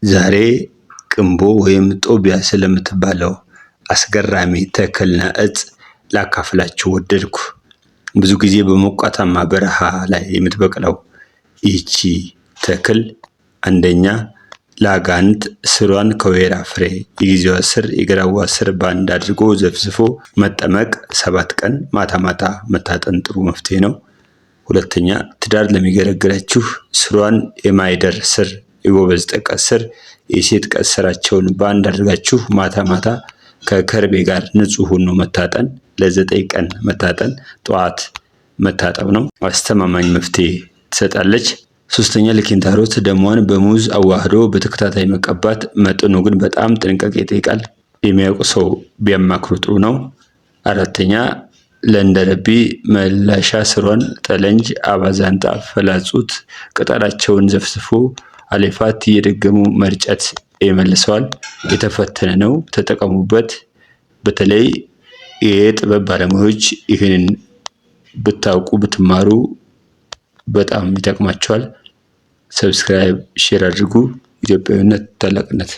ዛሬ ቅንቦ ወይም ጦቢያ ስለምትባለው አስገራሚ ተክልና እጽ ላካፍላችሁ ወደድኩ። ብዙ ጊዜ በሞቃታማ በረሃ ላይ የምትበቅለው ይህቺ ተክል አንደኛ ለአጋንንት ስሯን ከወይራ ፍሬ የጊዜዋ ስር የግራዋ ስር ባንድ አድርጎ ዘፍዝፎ መጠመቅ 7 ቀን ማታ ማታ መታጠን ጥሩ መፍትሄ ነው። ሁለተኛ ትዳር ለሚገለግላችሁ ስሯን የማይደር ስር የጎበዝ ጠቀስ ስር የሴት ቀስ ስራቸውን ባንድ አድርጋችሁ ማታ ማታ ከከርቤ ጋር ንጹህ ሆኖ መታጠን ለ9 ቀን መታጠን ጠዋት መታጠብ ነው። አስተማማኝ መፍትሄ ትሰጣለች። ሶስተኛ ለኪንታሮት ደሟን በሙዝ አዋህዶ በተከታታይ መቀባት፣ መጠኑ ግን በጣም ጥንቃቄ ይጠይቃል። የሚያውቅ ሰው ቢያማክሩ ጥሩ ነው። አራተኛ ለእንደረቢ መላሻ ስሯን ጠለንጅ፣ አባዛንጣ፣ ፈላጹት ቅጠላቸውን ዘፍዝፎ አሌፋት እየደገሙ መርጨት ይመልሰዋል። የተፈተነ ነው፣ ተጠቀሙበት። በተለይ የጥበብ ባለሙያዎች ይህንን ብታውቁ ብትማሩ በጣም ይጠቅማቸዋል። ሰብስክራይብ ሼር አድርጉ። ኢትዮጵያዊነት ታላቅነት